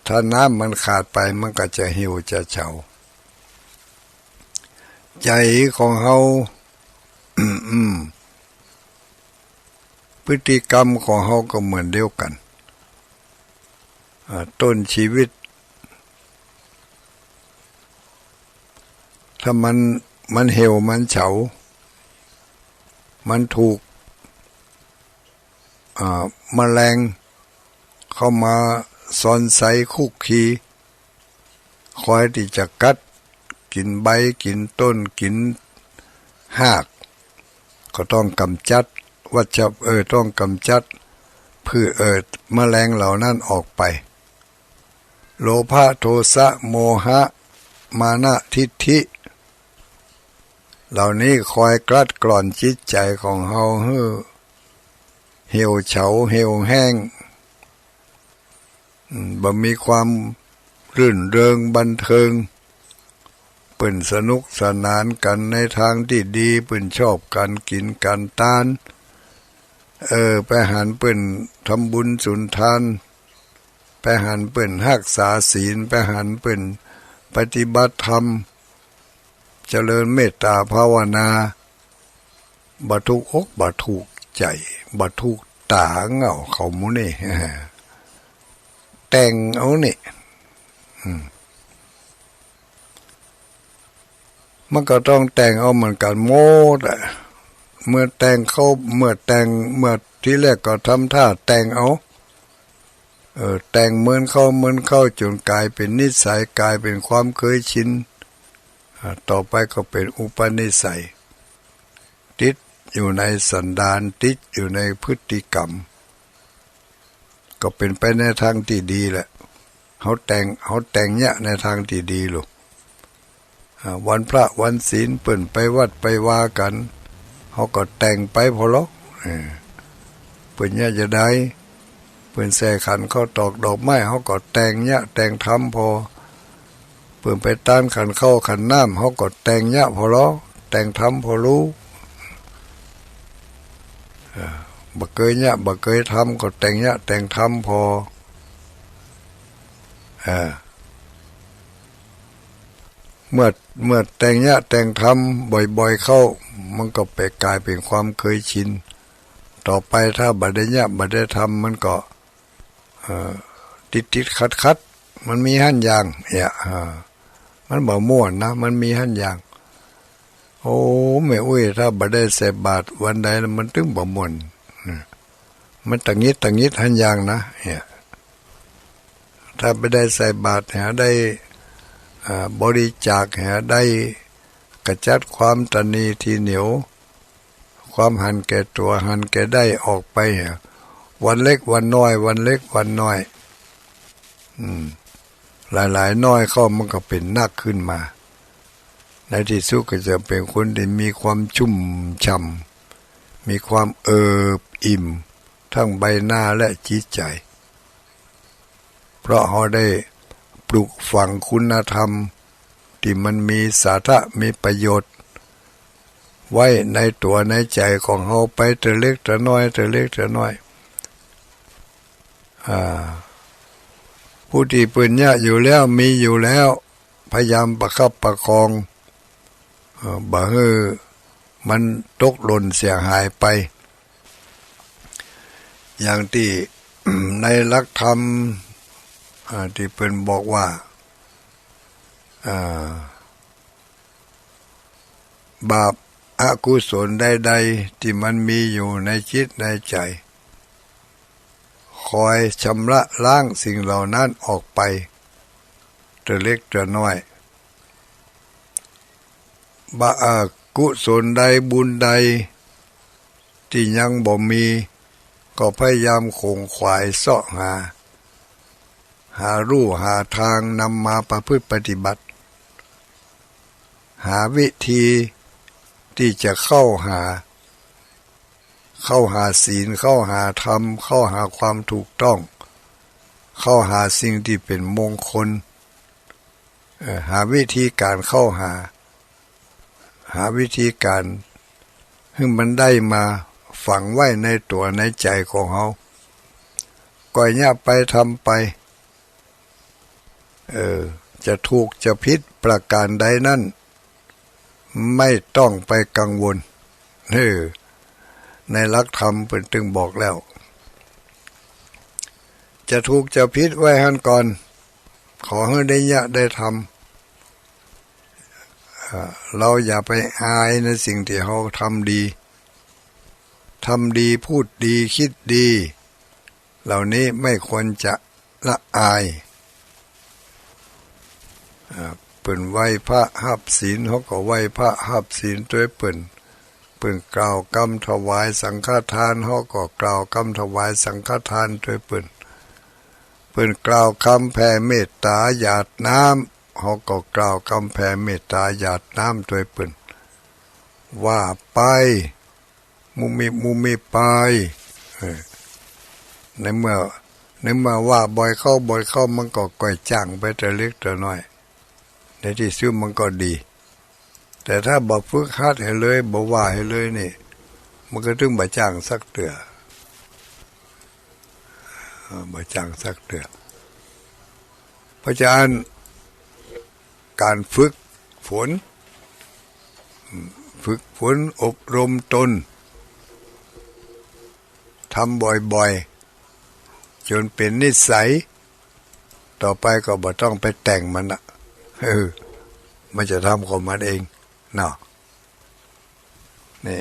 ถ้าน้ำมันขาดไปมันก็จะเหี่ยวจะเฉาใจของเฮา พฤติกรรมของเฮาก็เหมือนเดียวกันต้นชีวิตถ้ามันเหี่ยวมันเฉามันถูกแมลงเข้ามาซ่อนไสคุกคีคอยที่จะกัดกินใบกินต้นกินหากก็ต้องกำจัดต้องกำจัดพืชแมลงเหล่านั้นออกไปโลภะโทสะโมหะมานะทิฏฐิเหล่านี้คอยกลัดกร่อนจิตใจของเฮาให้เหี่ยวเฉาเหี่ยวแห้งบ่มีความรื่นเริงบันเทิงเปิ่นสนุกสนานกันในทางที่ดีเปิ่นชอบกันกินกันทานไปหันเปิ่นทำบุญสุนทานไปหันเปิ่นรักษาศีลไปหันเปิ่นปฏิบัติธรรมเจริญเมตตาภาวนาบ่ทุกข์อกบ่ทุกข์ใจบ่ทุกข์ตาเหงาเขาหมู่นี่แต่งเอานี่มันก็ต้องแต่งเอาเหมือนกันโมดเมื่อที่แรกก็ทำท่าแต่งเอาแต่งเหมือนเข้าจนกลายเป็นนิสัยกลายเป็นความเคยชินต่อไปก็เป็นอุปนิสัยติดอยู่ในสันดานติดอยู่ในพฤติกรรมก็เป็นไปในทางที่ดีแหละเขาแต่งเนี่ยในทางที่ดีลูกวันพระวันศีลเปิ่นไปวัดไปว่ากันเขาก็แต่งไปพอหรอกเปิ่นเนี่ยจะได้เปิ่นแส่ขันเขาตอกดอกไม้เขาก็แต่งเนี่ยแต่งทำพอเปิ่นไปต้านขันเข้าขันน้ำเขาก็แต่งเนี่ยพอหรอกแต่งทำพอรู้ บ่เคยเนี่ยบ่เคยทำก็แต่งเนี่ยแต่งทำพอเมื่อแต่งเนี่ยแต่งทำบ่อยๆเข้ามันก็ไปกลายเป็นความเคยชินต่อไปถ้าบ่ได้เนี่ยบ่ได้ทำมันก็ติดขัดมันมีหั่นอย่างเนี่ยมันบ่ม่วนนะมันมีหั่นอย่างโอ้แม่อุ้ยถ้าบ่ได้ใส่บาตรวันใดมันถึงบ่ม่วนมันตังงิดหั่นอย่างนะเนี่ยถ้าบ่ได้ใส่บาตรหาได้บริจาคหาได้กระจัดความตนีทีเหนียวความหันแก่ตัวหันแก่ได้ออกไปวันเล็กวันน้อยวันเล็กวันน้อยหลายๆน้อยเข้ามันก็เป็นนักขึ้นมาในที่สุดก็จะเป็นคนที่มีความชุ่มฉ่ำมีความเอิบอิ่มทั้งใบหน้าและจิตใจเพราะเขาได้ปลูกฝังคุณธรรมที่มันมีสาระมีประโยชน์ไว้ในตัวในใจของเขาไปแต่เล็กแต่น้อยแต่เล็กแต่น้อยผู้ที่ปืนเนี่ยอยู่แล้วมีอยู่แล้วพยายามประคับประคองบ่ให้มันตกหล่นเสียหายไปอย่างที่ ในหลักธรรมที่เพิ่นบอกว่าบาปอกุศลใดๆที่มันมีอยู่ในจิตในใจคอยชำระล้างสิ่งเหล่านั้นออกไปแต่เล็กแต่น้อยบาปกุศลใดบุญใดที่ยังบ่มีก็พยายามคงขวายเสาะหารู้หาทางนำมาประพฤติปฏิบัติหาวิธีที่จะเข้าหาศีลเข้าหาธรรมเข้าหาความถูกต้องเข้าหาสิ่งที่เป็นมงคลหาวิธีการเข้าหาวิธีการให้มันได้มาฝังไว้ในตัวในใจของเขาก่อยเนี่ยไปทำไปจะถูกจะผิดประการใดนั้นไม่ต้องไปกังวลในหลักธรรมเป็นตึงบอกแล้วจะถูกจะผิดไว้หันก่อนขอให้ได้เนี่ยได้ทำเราอย่าไปอายในสิ่งที่เราทำดีพูดดีคิดดีเหล่านี้ไม่ควรจะละอายเปิ่นไหว้พระหับศีลเขาก็ไหว้พระหับศีลด้วยเปิ่นกล่าวกำถวายสังฆทานเขาก็กล่าวกำถวายสังฆทานด้วยเปิ่นกล่าวคำแผ่เมตตาหยาดน้ำเขาก็กล่าวคำแผ่เมตตาหยาดน้ำด้วยเปิ่นว่าไปมุมิไปในเมื่อว่าบ่อยเข้ามันก็ก่อยจังไปแต่เล็กแต่น้อยในที่สุดมันก็ดีแต่ถ้าบ่ฝึกหัดให้เลยบ่ว่าให้เลยนี่มันก็ถึงบ่จังสักเตือบ่จังสักเตือเพราะฉะนั้นการฝึกฝนอบรมตนทำบ่อยๆจนเป็นนิสัยต่อไปก็บ่ต้องไปแต่งมันละมันจะทำของมันเองเนาะนี่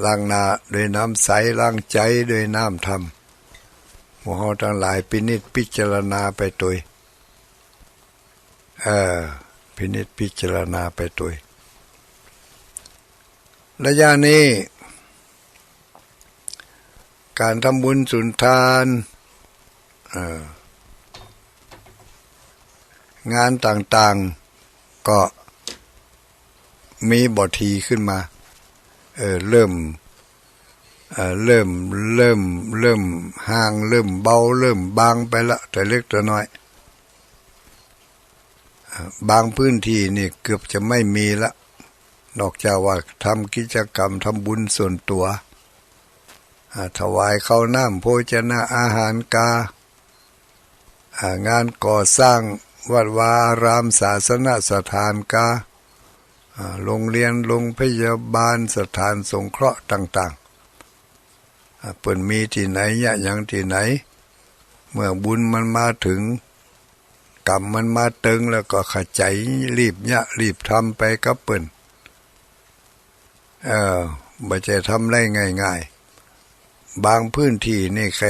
ล้างหน้าด้วยน้ำใสล้างใจด้วยน้ำธรรมหมู่เฮาทั้งหลายพิจารณาไปตัวพิจารณาไปตัวระยะนี้การทำบุญสุนทานงานต่างๆก็มีบททีขึ้นมาเริ่มห่างเริ่มเบาเริ่มบางไปละแต่เล็กแต่น้อยบางพื้นที่นี่เกือบจะไม่มีละนอกจากว่าทำกิจกรรมทำบุญส่วนตัว ถวายข้าวน้ำโภชนะอาหารกางานก่อสร้างวัดวาอารามศาสนสถานกาโรงเรียนโรงพยาบาลสถานสงเคราะห์ต่างๆเปิ่นมีที่ไหนยะยังที่ไหนเมื่อบุญมันมาถึงกรรมมันมาตึงแล้วก็ขจายรีบรีบทำไปกับเปิ่นบ่ใช่ทำได้ง่ายๆบางพื้นที่นี่ใคร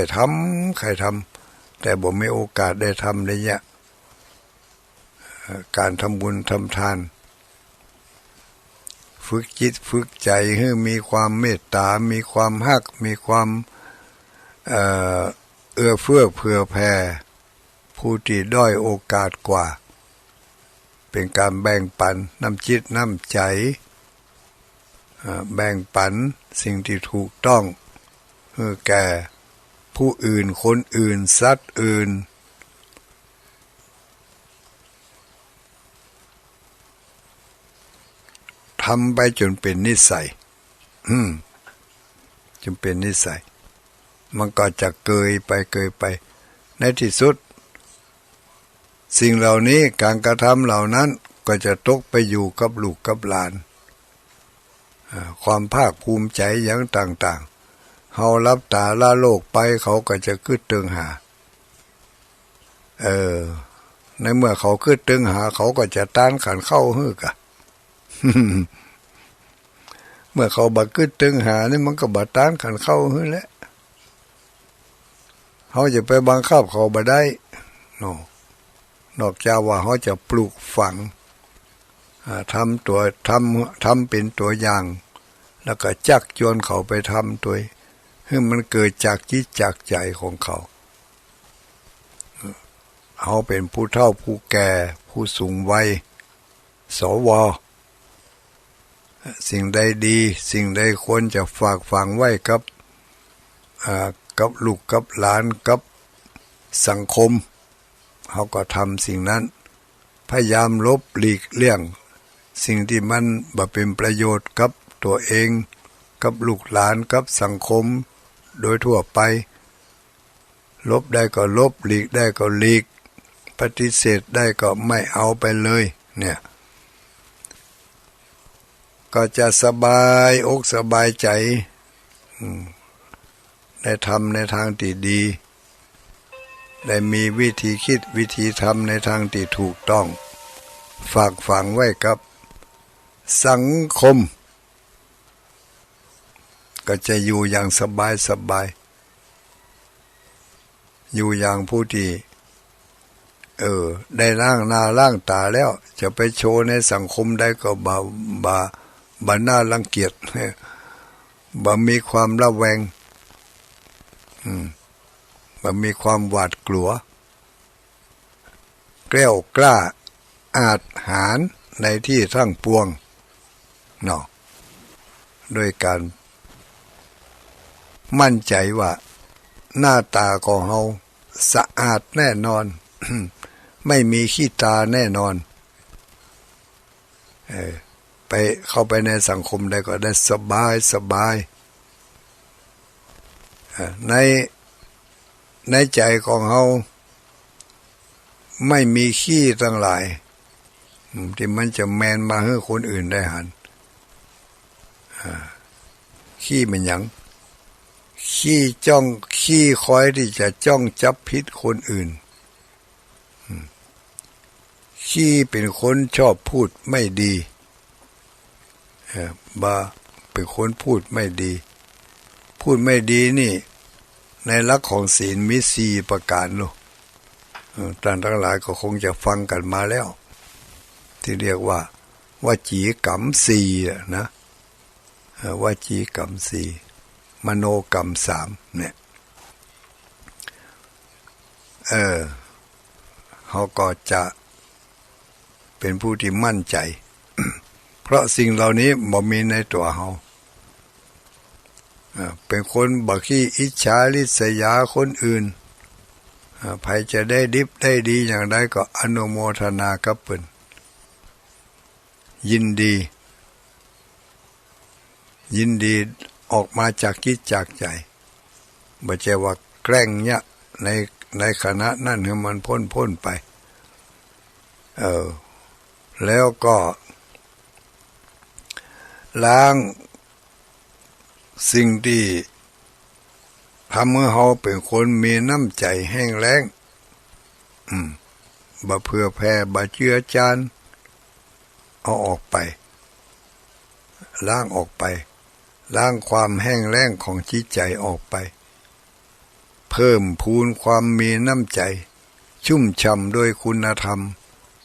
ทำแต่บ่มีโอกาสได้ทำเลยเนี่ยการทำบุญทำทานฝึกจิตฝึกใจให้มีความเมตตามีความฮักมีความเอื้อเฟื้อเผื่อแผ่ผู้ที่ด้อยโอกาสกว่าเป็นการแบ่งปันน้ำจิตน้ำใจแบ่งปันสิ่งที่ถูกต้องให้แก่ผู้อื่นคนอื่นสัตว์อื่นทำไปจนเป็นนิสัยจนเป็นนิสัยมันก็จะเกยไปในที่สุดสิ่งเหล่านี้การกระทำเหล่านั้นก็จะตกไปอยู่กับลูกกับหลานความภาคภูมิใจอย่างต่างๆเฮารับตาละโลกไปเขาก็จะขึ้นตึงหาในเมื่อเขาขึ้นตึงหาเขาก็จะต้านขันเข้าฮึกะ เมื่อเขาบักขึ้นตึงหานี่มันก็บัต้านขันเข้าฮึแหละเขาจะไปบังคับเขาบ่ได้นอกจากว่าเขาจะปลูกฝังทำเป็นตัวอย่างแล้วก็จักชวนเขาไปทำตัวให้มันเกิดจากจิตจากใจของเขาเขาเป็นผู้เฒ่าผู้แก่ผู้สูงวัยสวสิ่งใดดีสิ่งใดควรจะฝากฝังไว้กับลูกกับหลานกับสังคมเขาก็ทำสิ่งนั้นพยายามลบหลีกเลี่ยงสิ่งที่มันบ่เป็นประโยชน์กับตัวเองกับลูกหลานกับสังคมโดยทั่วไปลบได้ก็ลบหลีกได้ก็หลีกปฏิเสธได้ก็ไม่เอาไปเลยเนี่ยก็จะสบายอกสบายใจได้ทำในทางที่ดีได้มีวิธีคิดวิธีทำในทางที่ถูกต้องฝากฝังไว้กับสังคมก็จะอยู่อย่างสบายอยู่อย่างผู้ที่ได้ล้างหน้าล้างตาแล้วจะไปโชว์ในสังคมได้ก็บ่น่ารังเกียจบ่มีความระแวงบ่มีความหวาดกลัวแกล้วกล้าอาจหาญในที่ทั้งปวงด้วยการมั่นใจว่าหน้าตาของเฮาสะอาดแน่นอน ไม่มีขี้ตาแน่นอนไปเข้าไปในสังคมได้ก็ได้สบายในใจของเฮาไม่มีขี้ทั้งหลายที่มันจะแมนมาให้คนอื่นได้หันขี้มันหยังขี้คอยที่จะจ้องจับผิดคนอื่นขี้เป็นคนชอบพูดไม่ดีเป็นคนพูดไม่ดีนี่ในหลักของศีลมี4ประการเนาะท่านทั้งหลายก็คงจะฟังกันมาแล้วที่เรียกว่าวจีกรรม4นะวจีกรรม4มโนกรรม3เนี่ยเขาก็จะเป็นผู้ที่มั่นใจ เพราะสิ่งเหล่านี้บ่มีในตัวเขาเป็นคนบ่ขี้อิจฉาริษยาคนอื่นใครจะได้ดิบได้ดีอย่างใดก็อนุโมทนากับเพิ่นยินดีออกมาจากจิตจากใจ บ่ใช่ว่าแกล้งเนี่ยในขณะนั้นให้มันพ้นไปแล้วก็ล้างสิ่งที่ทำให้เราเป็นคนมีน้ำใจแห้งแล้งบ่เพื่อแผ่บ่เจือจานเอาออกไปล้างออกไปล้างความแห้งแล้งของจิตใจออกไปเพิ่มพูนความมีน้ำใจชุ่มช่ำด้วยคุณธรรม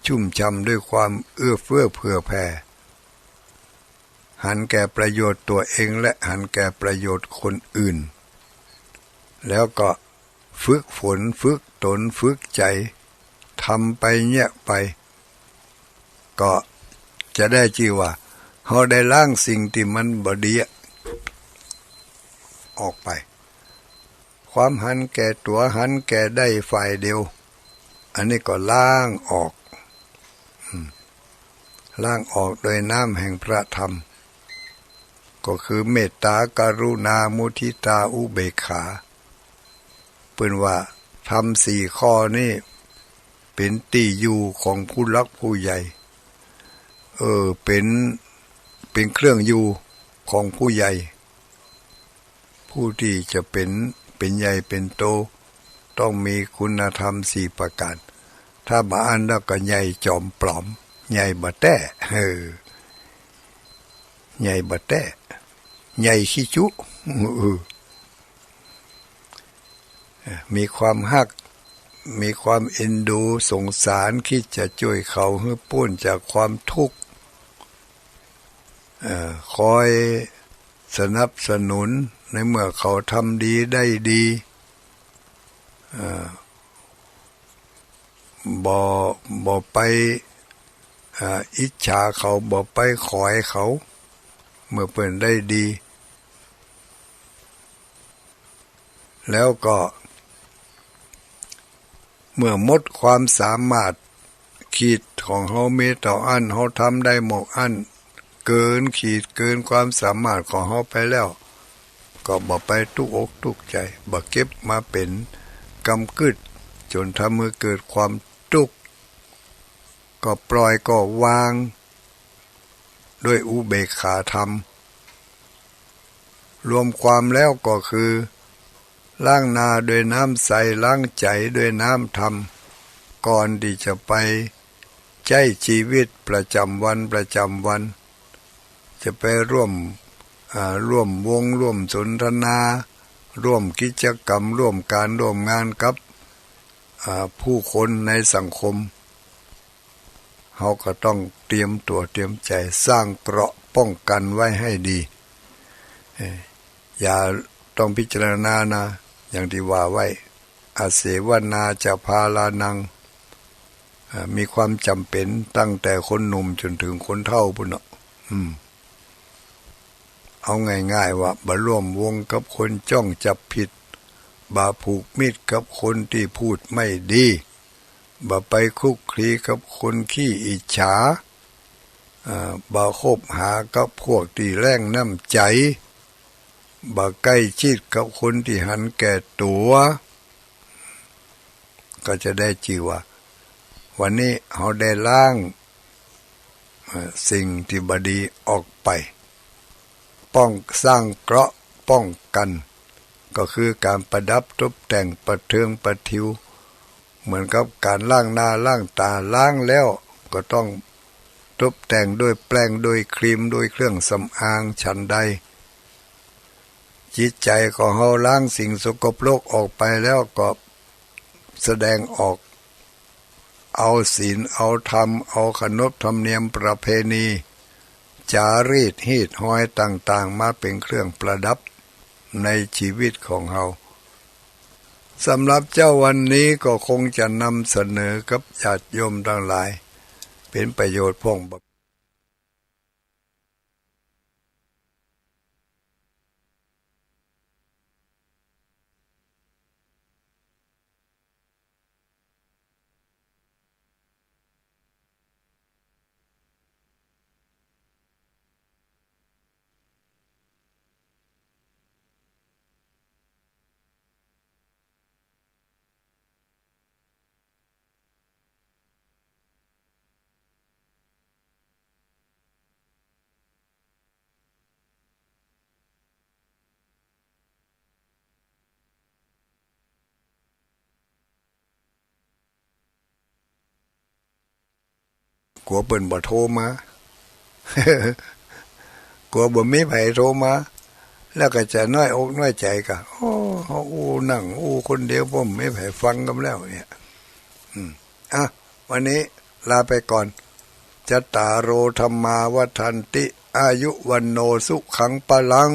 ชุ่มช่ำด้วยความเอื้อเฟื้อเผื่อแผ่หันแก่ประโยชน์ตัวเองและหันแก่ประโยชน์คนอื่นแล้วก็ฝึกฝนฝึกตนฝึกใจทำไปเนี่ยไปก็จะได้ชื่อว่าเราได้ล้างสิ่งที่มันบ่ดีออกไปความหันแก่ตัวหันแก่ได้ฝ่ายเดียวอันนี้ก็ล้างออกล้างออกโดยน้ำแห่งพระธรรมก็คือเมตตากรุณามุทิตาอุเบกขาเปิ้นว่าทำสี่ข้อนี้เป็นที่อยู่ของผู้รักผู้ใหญ่เป็นเครื่องอยู่ของผู้ใหญ่ผู้ที่จะเป็นใหญ่เป็นโตต้องมีคุณธรรมสี่ประการถ้าบ่อ่านแล้วก็ใหญ่จอมปลอมใหญ่บ่แต้ใหญ่บ่แต้ใหญ่ขี้จุมีความฮักมีความเอ็นดูสงสารคิดจะช่วยเขาให้พ้นจากความทุกข์คอยสนับสนุนในเมื่อเขาทำดีได้ดีบ่ไปอิจฉาเขาบ่ไปขอยเขาเมื่อเพิ่นได้ดีแล้วก็เมื่อหมดความสามารถขีดของเฮามีต่ออันเฮาทำได้หมดอันเกินขีดเกินความสามารถของเฮาไปแล้วก็บ่ไปทุกอกทุกใจบ่เก็บมาเป็นกำกึดจนทำให้เกิดความทุกข์ก็ปล่อยก็วางด้วยอุเบกขาธรรมรวมความแล้วก็คือล้างนาด้วยน้ำใสล้างใจด้วยน้ำธรรมก่อนที่จะไปใช้ชีวิตประจำวันจะไปร่วมวงร่วมสนทนาร่วมกิจกรรมร่วมการร่วมงานกับผู้คนในสังคมเขาก็ต้องเตรียมตัวเตรียมใจสร้างเกราะป้องกันไว้ให้ดีอย่าต้องพิจารณานะอย่างที่ว่าไว้อาเสวนาจะพาลานังมีความจำเป็นตั้งแต่คนหนุ่มจนถึงคนเฒ่าพุ่นเนาะเอาง่ายๆว่าบ่ร่วมวงกับคนจ้องจับผิดบ่ผูกมิตรกับคนที่พูดไม่ดีบ่ไปคลุกคลีกับคนขี้อิจฉาบ่คบหากับพวกที่แรงน้ำใจบ่ใกล้ชิดกับคนที่หันแก่ตัวก็จะได้ชื่อว่าวันนี้เราได้ล้างสิ่งที่บ่ดีออกไปป้องสร้างเกราะป้องกันก็คือการประดับตกแต่งประเทืองประทิวเหมือนกับการล้างหน้าล้างตาล้างแล้วก็ต้องตกแต่งด้วยแปรงด้วยครีมด้วยเครื่องสำอางฉันใดจิตใจของเราล้างสิ่งสกปรกออกไปแล้วก็แสดงออกเอาศีลเอาธรรมเอาขนบธรรมเนียมประเพณีจารีตฮีดห้อยต่างๆมาเป็นเครื่องประดับในชีวิตของเราสำหรับเจ้าวันนี้ก็คงจะนำเสนอกับญาติโยมทั้งหลายเป็นประโยชน์พ่อง กลัวเปิ้นบ่โทรมา กลัวบ่มีไผโทรมาแล้วก็จะน้อยอกน้อยใจก็โอ้เฮาอู้นั่งอู้คนเดียวผมไม่ไผฟังกันแล้วเนี่ยวันนี้ลาไปก่อนจัตตารโอธรรมาวัฏันติอายุวันโนสุขังปะลัง